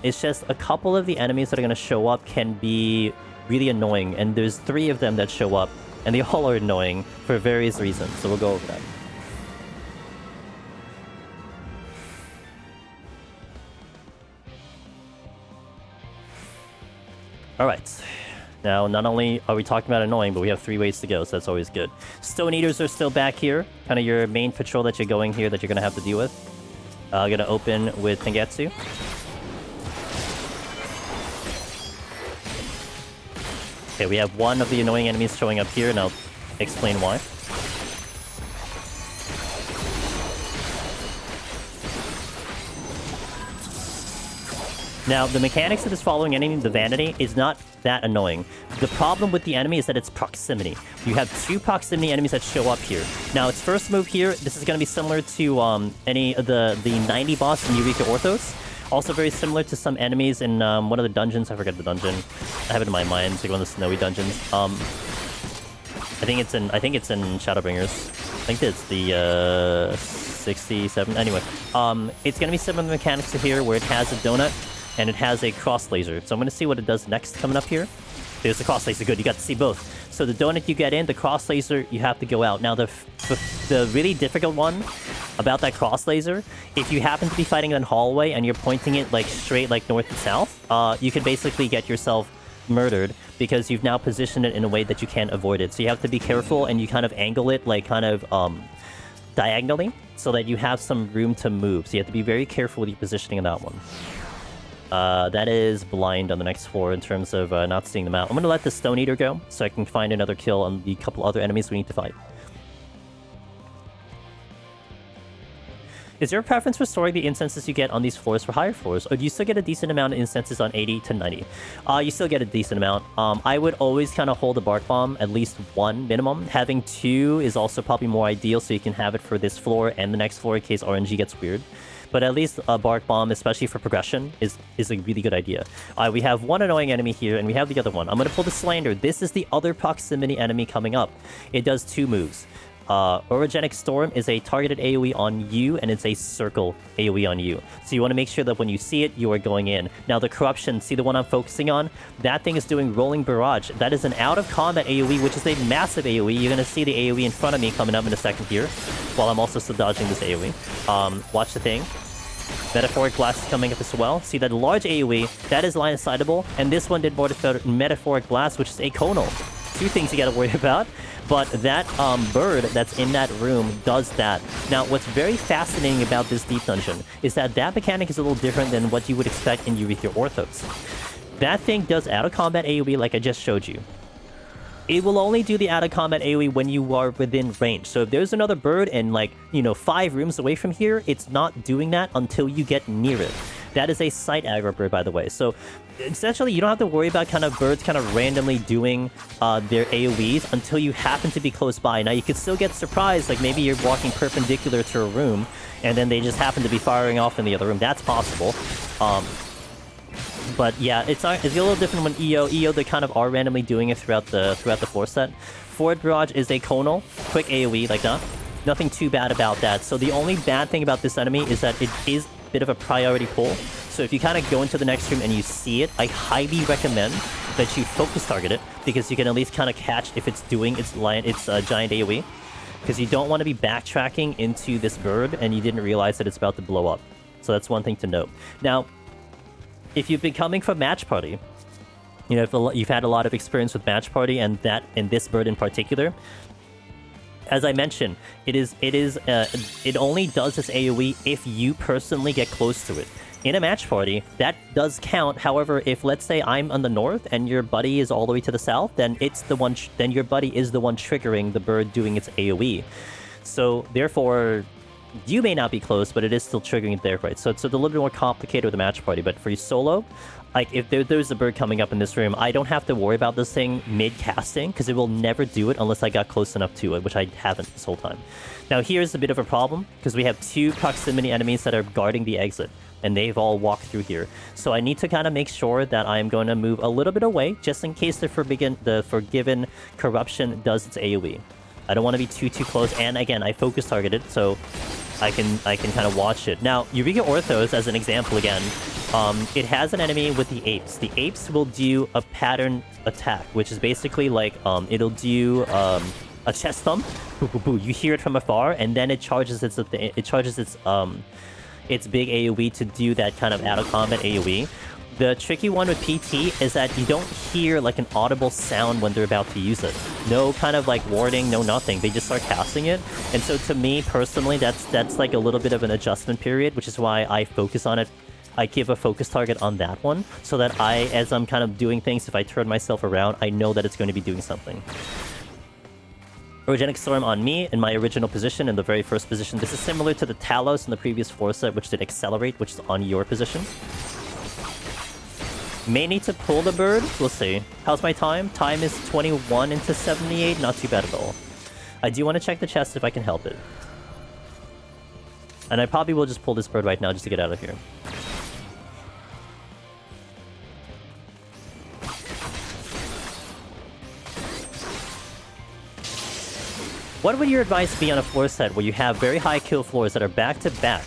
It's just a couple of the enemies that are gonna show up can be really annoying, and there's 3 of them that show up, and they all are annoying for various reasons, so we'll go over that. Alright, now not only are we talking about annoying, but we have 3 ways to go, so that's always good. Stone Eaters are still back here, kind of your main patrol that you're going here that you're going to have to deal with. Gonna open with Tengetsu. Okay, we have one of the annoying enemies showing up here, and I'll explain why. Now, the mechanics of this following enemy, the Vanity, is not that annoying. The problem with the enemy is that it's proximity. You have 2 proximity enemies that show up here. Now, its first move here, this is going to be similar to any of the 90 boss in Eureka Orthos. Also very similar to some enemies in one of the dungeons. I forget the dungeon. I have it in my mind. It's like one of the snowy dungeons. I think it's in Shadowbringers. I think it's the 67. Anyway, it's going to be similar mechanics to here, where it has a donut and it has a cross laser. So I'm going to see what it does next coming up here. There's the cross laser. Good, you got to see both. So the donut you get in, the cross laser, you have to go out. Now, the really difficult one about that cross laser, if you happen to be fighting in a hallway and you're pointing it like straight like north and south, you can basically get yourself murdered because you've now positioned it in a way that you can't avoid it. So you have to be careful, and you kind of angle it like kind of diagonally so that you have some room to move. So you have to be very careful with your positioning on that one. That is blind on the next floor in terms of not seeing them out. I'm going to let the Stone Eater go so I can find another kill on the couple other enemies we need to fight. Is there a preference for storing the incenses you get on these floors for higher floors, or do you still get a decent amount of incenses on 80 to 90? You still get a decent amount. I would always kind of hold a Bark Bomb, at least 1 minimum. Having 2 is also probably more ideal, so you can have it for this floor and the next floor in case RNG gets weird. But at least a Bark Bomb, especially for progression, is a really good idea. We have one annoying enemy here, and we have the other one. I'm going to pull the Slander. This is the other proximity enemy coming up. It does 2 moves. Orogenic Storm is a targeted AoE on you, and it's a circle AoE on you. So you want to make sure that when you see it, you are going in. Now the Corruption, see the one I'm focusing on? That thing is doing Rolling Barrage. That is an out-of-combat AoE, which is a massive AoE. You're going to see the AoE in front of me coming up in a second here, while I'm also still dodging this AoE. Watch the thing. Metaphoric Blast is coming up as well. See that large AoE, that is line-of-sightable, and this one did Metaphoric Blast, which is a conal. 2 things you gotta worry about, but that bird that's in that room does that. Now, what's very fascinating about this deep dungeon is that mechanic is a little different than what you would expect in Eureka Orthos. That thing does out-of-combat AoE like I just showed you. It will only do the out-of-combat AoE when you are within range. So if there's another bird and, like, 5 rooms away from here, it's not doing that until you get near it. That is a sight aggro bird, by the way. So essentially, you don't have to worry about kind of birds kind of randomly doing their AoEs until you happen to be close by. Now, you could still get surprised, like maybe you're walking perpendicular to a room, and then they just happen to be firing off in the other room. That's possible. But yeah, it's a little different when EO, they kind of are randomly doing it throughout the floor set. Forward Barrage is a conal, quick AoE like that. Nothing too bad about that. So the only bad thing about this enemy is that it is a bit of a priority pull. So if you kind of go into the next room and you see it, I highly recommend that you focus target it, because you can at least kind of catch if it's doing its giant AoE. Because you don't want to be backtracking into this bird and you didn't realize that it's about to blow up. So that's one thing to note. Now, if you've been coming from Match Party, if you've had a lot of experience with Match Party and this bird in particular, as I mentioned, it only does this AoE if you personally get close to it. In a match party, that does count. However, if let's say I'm on the north and your buddy is all the way to the south, then then your buddy is the one triggering the bird doing its AoE. So therefore, you may not be close, but it is still triggering it there, right? So it's a little bit more complicated with a match party. But for you solo, like if there's a bird coming up in this room, I don't have to worry about this thing mid-casting, because it will never do it unless I got close enough to it, which I haven't this whole time. Now here's a bit of a problem, because we have 2 proximity enemies that are guarding the exit. and they've all walked through here. So I need to kind of make sure that I'm going to move a little bit away, just in case the Forgiven Corruption does its AoE. I don't want to be too close, and again, I focus targeted, so I can kind of watch it. Now, Eureka Orthos, as an example again, it has an enemy with the apes. The apes will do a pattern attack, which is basically like, it'll do a chest thump. Boo, boo, boo. You hear it from afar, and then it charges its big AoE to do that kind of out of combat AoE. The tricky one with PT is that you don't hear like an audible sound when they're about to use it. No kind of like warning, no nothing. They just start casting it. And so to me personally, that's like a little bit of an adjustment period, which is why I focus on it. I give a focus target on that one, so that as I'm kind of doing things, if I turn myself around, I know that it's going to be doing something. Orogenic Storm on me in my original position, in the very first position. This is similar to the Talos in the previous floor set, which did Accelerate, which is on your position. May need to pull the bird. We'll see. How's my time? Time is 21 into 78. Not too bad at all. I do want to check the chest if I can help it. And I probably will just pull this bird right now just to get out of here. What would your advice be on a floor set where you have very high kill floors that are back-to-back?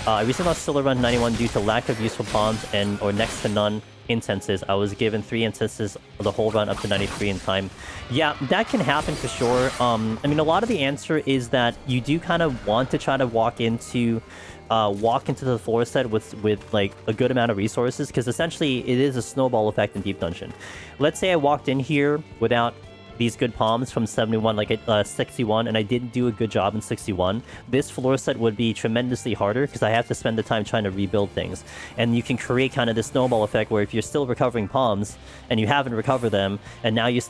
I recently lost solo run 91 due to lack of useful pawns or next to none incenses. I was given 3 incenses the whole run up to 93 in time. Yeah, that can happen for sure. I mean, a lot of the answer is that you do kind of want to try to walk into the floor set with like a good amount of resources, because essentially it is a snowball effect in Deep Dungeon. Let's say I walked in here without these good palms from 71, like 61, and I didn't do a good job in 61, this floor set would be tremendously harder because I have to spend the time trying to rebuild things. And you can create kind of this snowball effect where if you're still recovering palms and you haven't recovered them, and now you're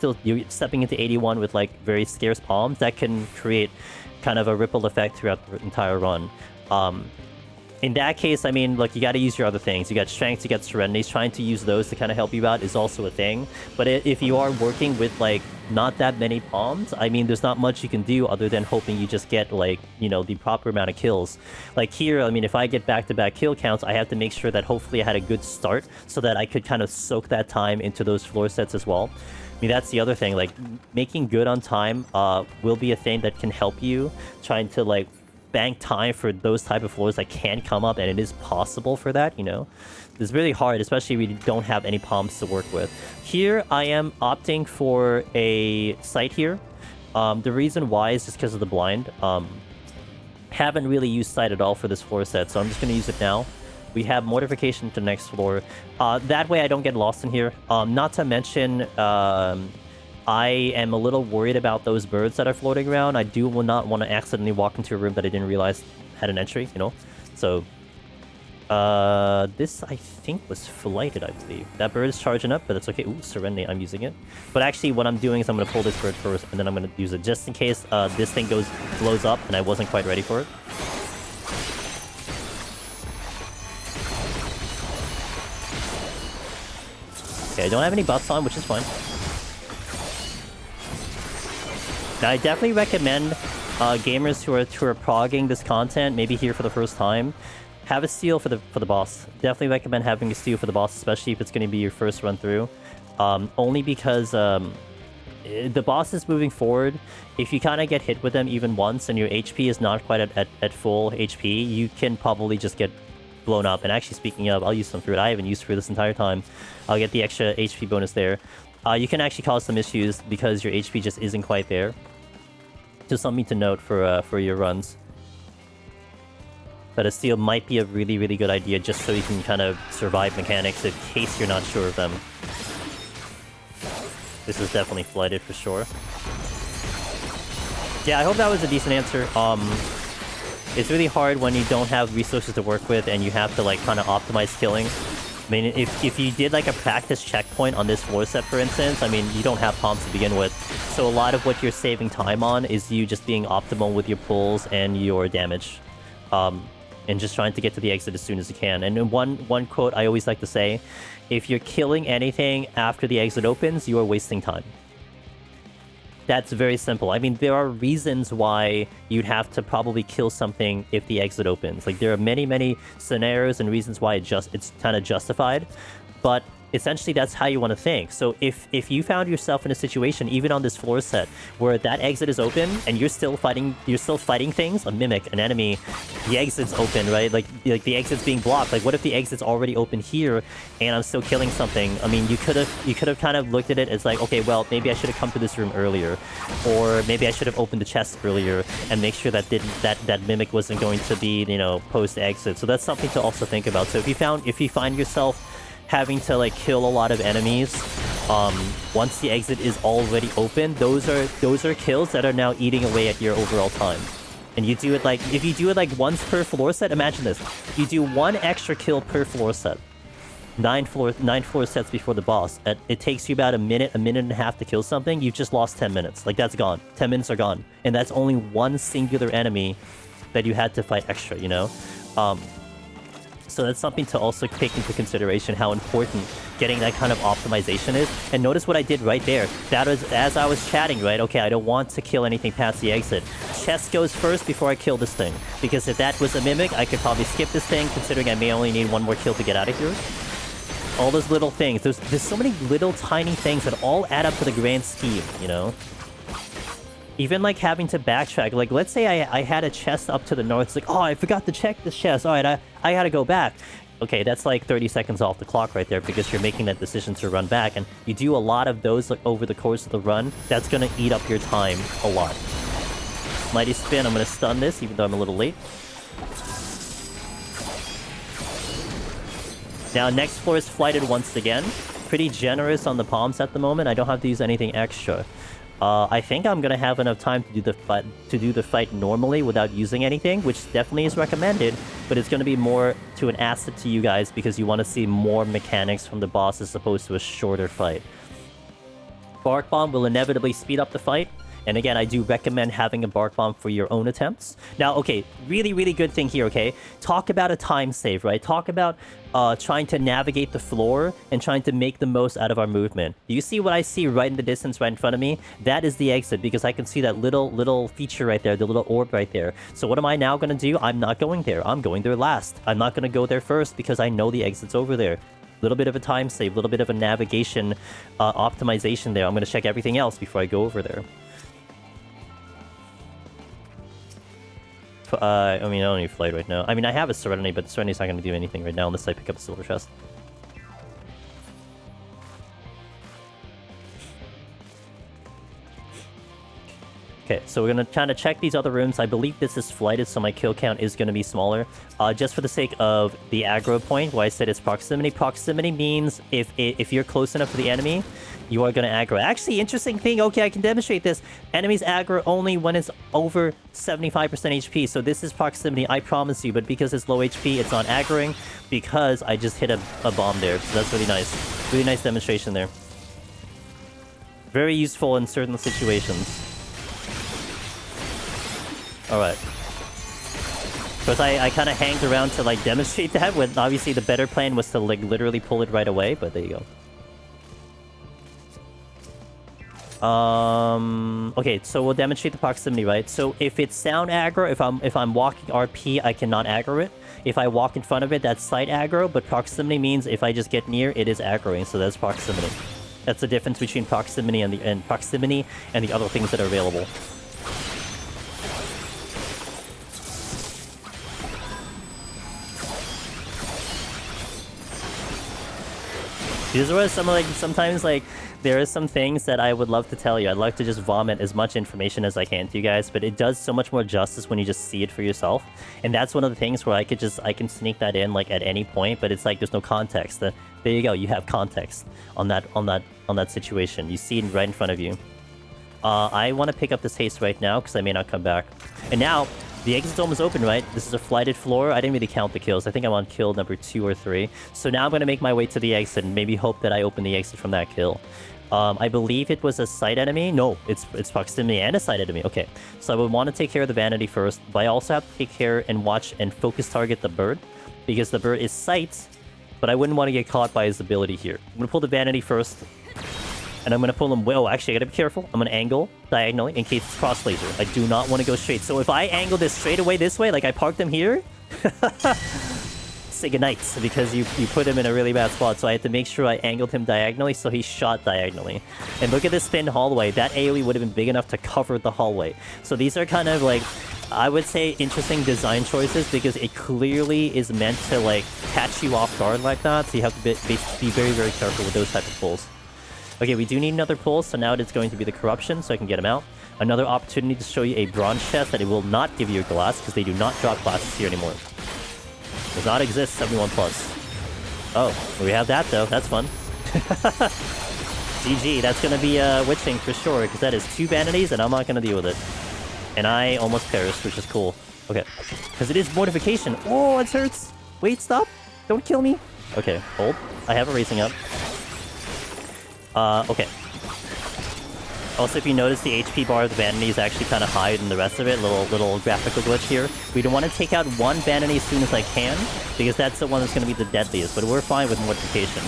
stepping into 81 with like very scarce palms, that can create kind of a ripple effect throughout the entire run. In that case, I mean, look, you got to use your other things. You got strengths, you got serenities. Trying to use those to kind of help you out is also a thing. But if you are working with, like, not that many palms, I mean, there's not much you can do other than hoping you just get, like, you know, the proper amount of kills. Like here, I mean, if I get back-to-back kill counts, I have to make sure that hopefully I had a good start so that I could kind of soak that time into those floor sets as well. I mean, that's the other thing. Like, making good on time will be a thing that can help you trying to, like, bank time for those type of floors that can come up, and it is possible for that, you know. It's really hard, especially if we don't have any palms to work with. Here, I am opting for a site here. The reason why is just because of the blind. Haven't really used site at all for this floor set, so I'm just going to use it now. We have mortification to the next floor. That way I don't get lost in here. Not to mention, I am a little worried about those birds that are floating around. I will not want to accidentally walk into a room that I didn't realize had an entry, you know? So, this, I think, was flighted, I believe. That bird is charging up, but it's okay. Ooh, Serenity, I'm using it. But actually, what I'm doing is I'm going to pull this bird first, and then I'm going to use it just in case this thing blows up, and I wasn't quite ready for it. Okay, I don't have any buffs on, which is fine. Now, I definitely recommend gamers who are progging this content, maybe here for the first time, have a steal for the boss. Definitely recommend having a steal for the boss, especially if it's going to be your first run through. Only because the boss is moving forward. If you kind of get hit with them even once and your HP is not quite at full HP, you can probably just get blown up. And actually, speaking of, I'll use some fruit. I haven't used fruit this entire time. I'll get the extra HP bonus there. You can actually cause some issues because your HP just isn't quite there. Just something to note for your runs. But a steal might be a really, really good idea just so you can kind of survive mechanics in case you're not sure of them. This is definitely flighted for sure. Yeah, I hope that was a decent answer. It's really hard when you don't have resources to work with and you have to like kind of optimize killing. I mean, if you did like a practice checkpoint on this floor set, for instance, I mean, you don't have palms to begin with. So a lot of what you're saving time on is you just being optimal with your pulls and your damage. And just trying to get to the exit as soon as you can. And one quote I always like to say, if you're killing anything after the exit opens, you are wasting time. That's very simple. I mean, there are reasons why you'd have to probably kill something if the exit opens. Like, there are many, many scenarios and reasons why it's kind of justified. But essentially, that's how you want to think. So if you found yourself in a situation, even on this floor set, where that exit is open and you're still fighting things, a mimic, an enemy, the exit's open, right? Like the exit's being blocked. Like, what if the exit's already open here and I'm still killing something? I mean, you could have kind of looked at it as like, okay, well, maybe I should have come to this room earlier, or maybe I should have opened the chest earlier and make sure that that mimic wasn't going to be, you know, post exit. So that's something to also think about. So if you find yourself having to like kill a lot of enemies once the exit is already open, those are kills that are now eating away at your overall time. And you do it like, if you do it like once per floor set, imagine this, you do 1 extra kill per floor set, 9 floor sets before the boss, it takes you about a minute and a half to kill something. You've just lost 10 minutes. Like, that's gone. 10 minutes are gone, and that's only one singular enemy that you had to fight extra, you know. So that's something to also take into consideration, how important getting that kind of optimization is. And notice what I did right there. That was as I was chatting, right? Okay, I don't want to kill anything past the exit. Chest goes first before I kill this thing. Because if that was a mimic, I could probably skip this thing, considering I may only need 1 more kill to get out of here. All those little things. There's so many little tiny things that all add up to the grand scheme, you know? Even like having to backtrack, like let's say I had a chest up to the north, it's like, oh, I forgot to check this chest, alright, I gotta go back. Okay, that's like 30 seconds off the clock right there, because you're making that decision to run back, and you do a lot of those like over the course of the run, that's gonna eat up your time a lot. Mighty Spin, I'm gonna stun this, even though I'm a little late. Now, next floor is flighted once again. Pretty generous on the palms at the moment, I don't have to use anything extra. I think I'm gonna have enough time to do the fight normally without using anything, which definitely is recommended, but it's gonna be more to an asset to you guys because you want to see more mechanics from the boss as opposed to a shorter fight. Bark Bomb will inevitably speed up the fight, and again, I do recommend having a Bark Bomb for your own attempts. Now, okay, really good thing here, okay? Talk about a time save, right? Talk about trying to navigate the floor and trying to make the most out of our movement. Do you see what I see right in the distance right in front of me? That is the exit, because I can see that little feature right there, the little orb right there. So what am I now going to do? I'm not going there. I'm going there last. I'm not going to go there first because I know the exit's over there. Little bit of a time save, little bit of a navigation optimization there. I'm going to check everything else before I go over there. I mean, I don't need flight right now. I mean, I have a Serenity, but Serenity's not going to do anything right now unless I pick up a silver chest. Okay, so we're going to kind of check these other rooms. I believe this is flighted, so my kill count is going to be smaller. Just for the sake of the aggro point, where I said it's proximity. Proximity means if you're close enough to the enemy, you are going to aggro. Actually, interesting thing. Okay, I can demonstrate this. Enemies aggro only when it's over 75% HP. So this is proximity, I promise you. But because it's low HP, it's not aggroing. Because I just hit a bomb there. So that's really nice. Really nice demonstration there. Very useful in certain situations. Alright. Because I kind of hanged around to like demonstrate that, when obviously the better plan was to like literally pull it right away, but there you go. Okay, so we'll demonstrate the proximity, right? So if it's sound aggro, if I'm walking RP, I cannot aggro it. If I walk in front of it, that's sight aggro, but proximity means if I just get near, it is aggroing, so that's proximity. That's the difference between proximity and the other things that are available. These are sometimes like there are some things that I would love to tell you. I'd like to just vomit as much information as I can to you guys, but it does so much more justice when you just see it for yourself. And that's one of the things where I can sneak that in like at any point, but it's like there's no context. There you go, you have context on that situation. You see it right in front of you. I want to pick up this haste right now because I may not come back. And now the exit's almost open, right? This is a flighted floor. I didn't really count the kills. I think I'm on kill number 2 or 3. So now I'm going to make my way to the exit and maybe hope that I open the exit from that kill. I believe it was a sight enemy. No, it's proximity and a sight enemy. Okay, so I would want to take care of the Vanity first, but I also have to take care and watch and focus target the bird, because the bird is sight, but I wouldn't want to get caught by his ability here. I'm going to pull the Vanity first. And I'm going to pull him... Whoa, actually, I got to be careful. I'm going to angle diagonally in case it's cross laser. I do not want to go straight. So if I angle this straight away this way, like I parked him here... say goodnight, because you put him in a really bad spot. So I had to make sure I angled him diagonally so he shot diagonally. And look at this thin hallway. That AoE would have been big enough to cover the hallway. So these are kind of like, I would say, interesting design choices, because it clearly is meant to like catch you off guard like that. So you have to be very, very careful with those type of pulls. Okay, we do need another pull, so now it's going to be the corruption, so I can get him out. Another opportunity to show you a bronze chest that it will not give you a glass, because they do not drop glasses here anymore. Does not exist, 71+. Oh, we have that though. That's fun. GG, that's gonna be witching for sure, because that is 2 vanities, and I'm not gonna deal with it. And I almost perished, which is cool. Okay, because it is mortification. Oh, it hurts. Wait, stop. Don't kill me. Okay, hold. I have a raising up. Okay. Also, if you notice, the HP bar of the Vanity is actually kind of higher than the rest of it. Little graphical glitch here. We don't want to take out one Vanity as soon as I can, because that's the one that's going to be the deadliest, but we're fine with mortification.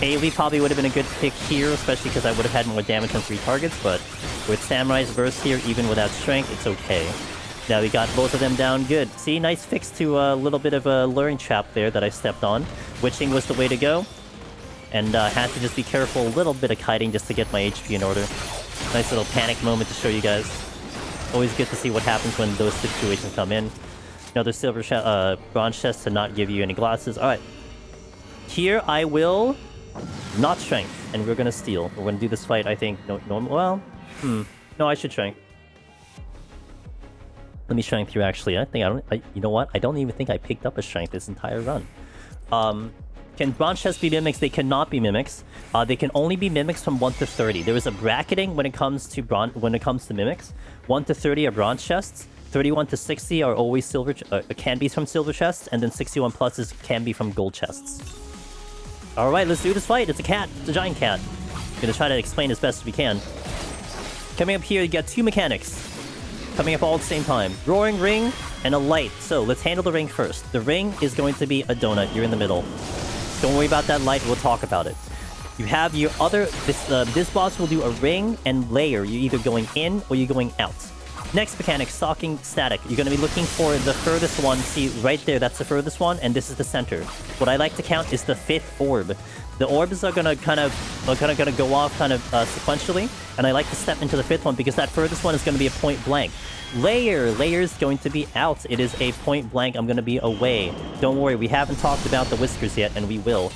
AoE probably would have been a good pick here, especially because I would have had more damage on 3 targets, but with Samurai's Burst here, even without Strength, it's okay. Now we got both of them down good. See, nice fix to a little bit of a luring trap there that I stepped on. Witching was the way to go. And had to just be careful, a little bit of kiting just to get my HP in order. Nice little panic moment to show you guys. Always good to see what happens when those situations come in. Another bronze chest to not give you any glasses. Alright. Here I will not strength, and we're gonna steal. We're gonna do this fight, I think, normal. Well, no, I should strength. Let me strength through, actually. You know what? I don't even think I picked up a strength this entire run. Can bronze chests be mimics? They cannot be mimics. They can only be mimics from 1 to 30. There is a bracketing when it comes to mimics. 1 to 30 are bronze chests. 31 to 60 are always silver. Can be from silver chests, and then 61 pluses can be from gold chests. All right, let's do this fight. It's a cat. It's a giant cat. I'm gonna try to explain as best as we can. Coming up here, you got 2 mechanics coming up all at the same time. Roaring ring and a light. So let's handle the ring first. The ring is going to be a donut. You're in the middle. Don't worry about that light, we'll talk about it. You have your other... This boss will do a ring and layer. You're either going in or you're going out. Next mechanic, stalking static. You're going to be looking for the furthest one. See, right there, that's the furthest one, and this is the center. What I like to count is the 5th orb. The orbs are gonna go off sequentially, and I like to step into the 5th one because that furthest one is gonna be a point blank. Layer is going to be out. It is a point blank. I'm gonna be away. Don't worry, we haven't talked about the whiskers yet, and we will.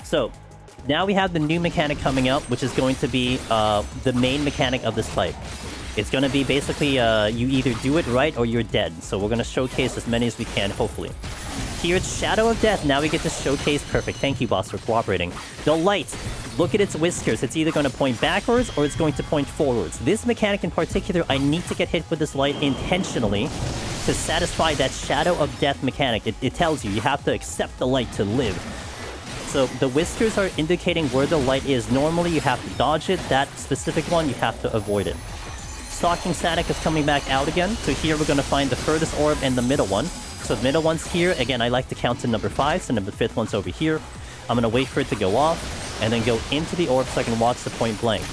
So now we have the new mechanic coming up, which is going to be the main mechanic of this fight. It's gonna be basically you either do it right or you're dead. So we're gonna showcase as many as we can, hopefully. Here it's Shadow of Death. Now we get to showcase. Perfect. Thank you, boss, for cooperating. The light. Look at its whiskers. It's either going to point backwards or it's going to point forwards. This mechanic in particular, I need to get hit with this light intentionally to satisfy that Shadow of Death mechanic. It tells you you have to accept the light to live. So the whiskers are indicating where the light is. Normally you have to dodge it. That specific one, you have to avoid it. Stalking static is coming back out again. So here we're going to find the furthest orb and the middle one. So the middle one's here. Again, I like to count to number 5, so number 5th one's over here. I'm going to wait for it to go off, and then go into the orb so I can watch the point blank.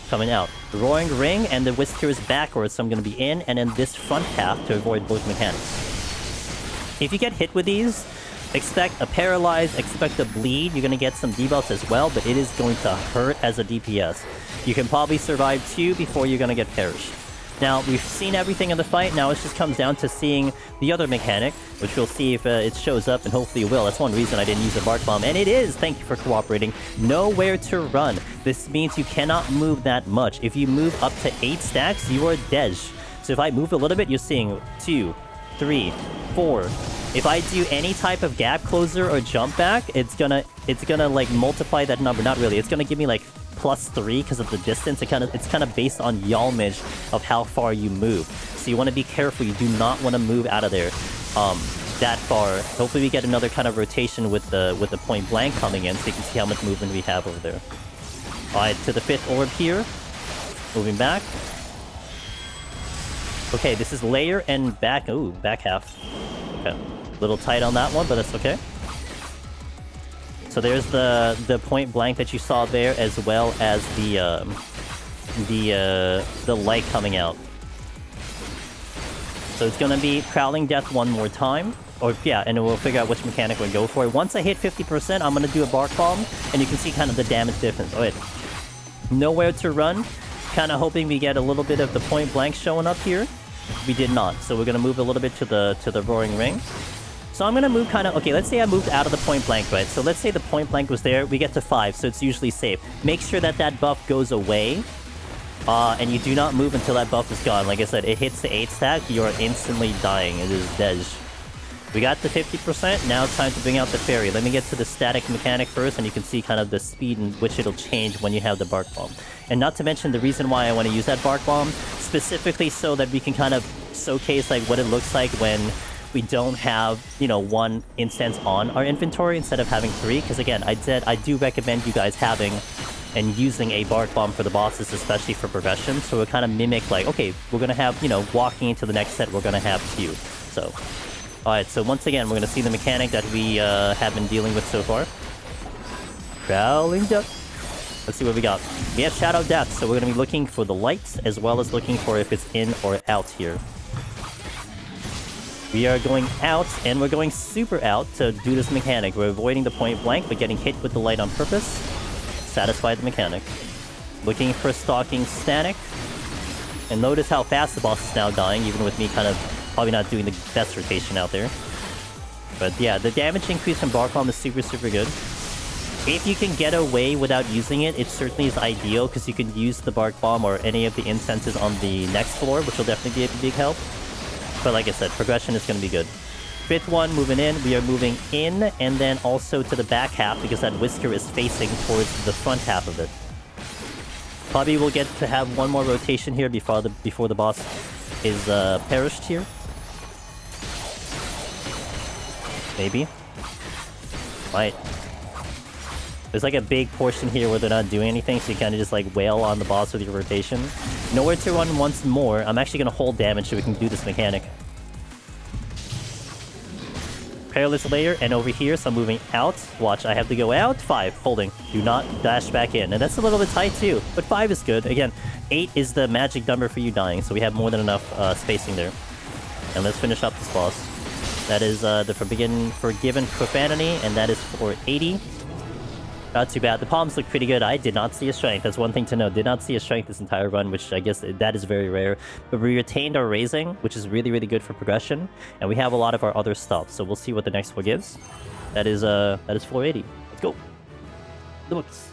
Coming out. The roaring ring, and the whiskers backwards, so I'm going to be in, and then this front path to avoid both mechanics. If you get hit with these, expect a paralyze, expect a bleed. You're going to get some debuffs as well, but it is going to hurt as a DPS. You can probably survive 2 before you're going to get perished. Now, we've seen everything in the fight. Now it just comes down to seeing the other mechanic, which we'll see if it shows up, and hopefully it will. That's one reason I didn't use a Bark Bomb. And it is! Thank you for cooperating. Nowhere to run. This means you cannot move that much. If you move up to 8 stacks, you are dead. So if I move a little bit, you're seeing 2, 3, 4. If I do any type of gap closer or jump back, it's gonna like multiply that number. Not really. It's gonna give me like +3 because of the distance. It's kind of based on yalmage of how far you move. So you want to be careful. You do not want to move out of there that far. Hopefully we get another kind of rotation with the point blank coming in, so you can see how much movement we have over there. Alright, to the 5th orb here. Moving back. Okay, this is layer and back. Ooh, back half. Okay. Little tight on that one, but that's okay. So there's the point blank that you saw there, as well as the light coming out. So it's gonna be Prowling Death one more time. Or yeah, and we'll figure out which mechanic we go for. Once I hit 50%, I'm gonna do a Bark Bomb, and you can see kind of the damage difference. Oh wait. Nowhere to run. Kind of hoping we get a little bit of the point blank showing up here. We did not, so we're gonna move a little bit to the Roaring Ring. So I'm gonna move kind of... Okay, let's say I moved out of the point blank, right? So let's say the point blank was there. We get to 5, so it's usually safe. Make sure that that buff goes away. And you do not move until that buff is gone. Like I said, it hits the 8 stack, you are instantly dying. It is dead. We got the 50%, now it's time to bring out the fairy. Let me get to the static mechanic first, and you can see kind of the speed in which it'll change when you have the Bark Bomb. And not to mention the reason why I want to use that Bark Bomb, specifically so that we can kind of showcase like what it looks like when we don't have, you know, 1 instance on our inventory instead of having 3. Because again, I do recommend you guys having and using a Bark Bomb for the bosses, especially for progression. So it kind of mimic like, okay, we're going to have, you know, walking into the next set, we're going to have 2. So... Alright, so once again, we're going to see the mechanic that we have been dealing with so far. Prowling Death. Let's see what we got. We have Shadow Death, so we're going to be looking for the lights, as well as looking for if it's in or out here. We are going out, and we're going super out to do this mechanic. We're avoiding the point blank, but getting hit with the light on purpose. Satisfy the mechanic. Looking for Stalking Static. And notice how fast the boss is now dying, even with me kind of... Probably not doing the best rotation out there. But yeah, the damage increase from Bark Bomb is super, super good. If you can get away without using it, it certainly is ideal, because you can use the Bark Bomb or any of the incenses on the next floor, which will definitely be a big help. But like I said, progression is going to be good. 5th one, moving in. We are moving in, and then also to the back half, because that Whisker is facing towards the front half of it. Probably we'll get to have one more rotation here before the boss is perished here. Maybe. Right. There's like a big portion here where they're not doing anything, so you kind of just like wail on the boss with your rotation. Nowhere to run once more. I'm actually going to hold damage so we can do this mechanic. Perilous Layer, and over here, so I'm moving out. Watch, I have to go out. 5, holding. Do not dash back in. And that's a little bit tight too, but 5 is good. Again, 8 is the magic number for you dying, so we have more than enough spacing there. And let's finish up this boss. That is the Forgiven Profanity, and that is for 80. Not too bad. The palms look pretty good. I did not see a strength. That's one thing to know. Did not see a strength this entire run, which I guess that is very rare. But we retained our raising, which is really, really good for progression. And we have a lot of our other stuff, so we'll see what the next one gives. That is 480. Let's go. The books.